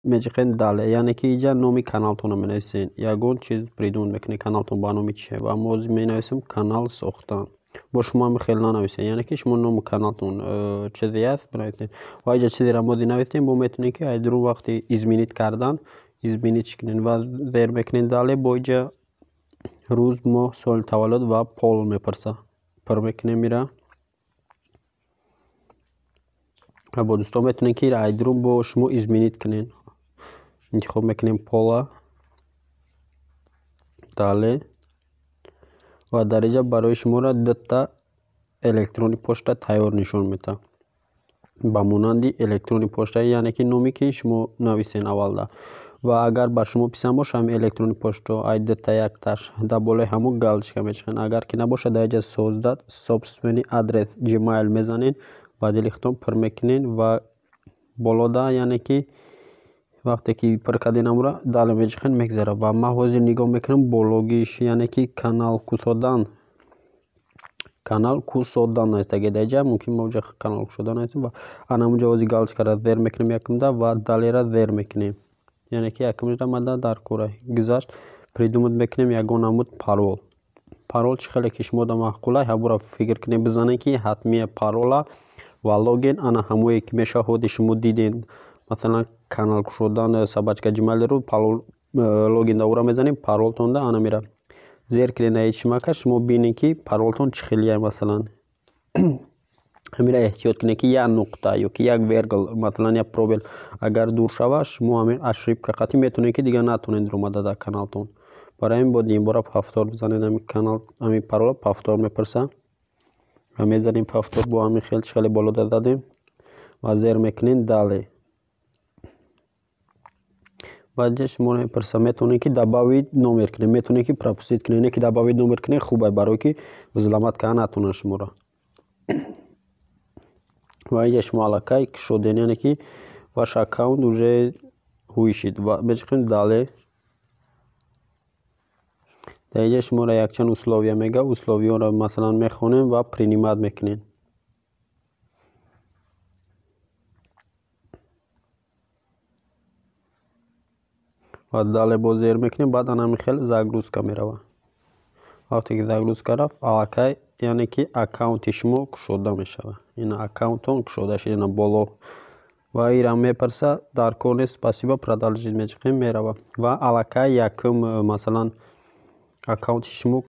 меҷиқен дале, яъне ки инҷа номи каналтонро менависен. Ягон чиз придумат мекунед каналтон ба номи чие ва мо менависем канал сохтан. бо шумо ҳам хел нанависед, яъне ки шумо номи каналтон чизе аст бинависед. ва инҷа чизеро мо dinavисем, мо метавонем ки айдурун вақти изменит кардан изменитш кунем ва зер мекунем дале. бо инҷа рӯз, моҳ, соли таваллуд ва пол мепарса. пур мекунем ира. ва бо дӯстон метавонем ки ира айдурун бо шумо изменит кунем. интихоб мекунем пола. дале. ва дар инҷа барои шуморо дата электрони почта тайёр нишон медиҳад. ба монанди электрони почта, яъне ки номе ки шумо нависен аввалда. ва агар ба шумо писанд боша ҳамин электрони почта ай дата якташ дар болои ҳамон галочка мечиҳад. агар ки набоша дар инҷа создат собственный адрес gmail мезанед, баъди лихтон пур мекунед ва болода, яъне ки вақте ки пур карден амро дале меҷиқен мегзара. ва ман ҳозир нигоҳ мекунам бологиш, яъне ки канал кусодан. канал кусодан астаги дар инҷа мумкин мо уҷа канал кушодан астем ва ана мунҷа ҳозир галочкаро зер мекунем якумда ва далера зер мекунем. яъне ки якумда мада дар кора гузашт придумат мекунем ягон намуд парол. парол чӣ хеле ки шумо дар маъқулай ҳамуро фикр кунем бизанед ки ҳатмия парола ва логин ана ҳамое ки мешаҳоди шумо диден. масалан канал кушодан собачка gmail-ро логин давра мезанем паролтонда ана мира зер кунед на ичмака шумо бинед ки паролтон чӣ хелия. масалан ҳамира эҳтиёт кунед ки як нуқта ё ки як вергл масалан як пробел агар дур шава шумо ҳамин ошибка қатъӣ метавонед ки дига натавонед омада дар каналтон. барои ҳамин бояд ин бора повтор бизанед. ҳамин канал ҳамин парола повтор мепарса ва мезанем повтор бо ҳамин хел чӣ хеле болода задем ва зер мекунем дале. баъд шумо мепарса метавонед ки добавид номер кунед, метавонед ки пропустит кунед. не ки добавид номер кунед хуб барое ки взламат кардан натавонанд шуморо. ва инҷа шумо аллакай кушоден, яъне ки ваш аккаунт уже ҳуишид ва мечиқем дале. дар инҷа шуморо якчанд условия мега, условиёнро масалан мехонем ва принимат мекунем. ва дале боз зер мекунем. баъд ана ҳамин хел загрузка мерава. вақте ки загрузка рафт аллакай, яъне ки аккаунти шумо кушода мешава. ин аккаунтон кушода шид ина боло ва ира мепарса дар кор нест, спасибо продолжить мечиқем мерава ва аллакай якум масалан аккаунти шумо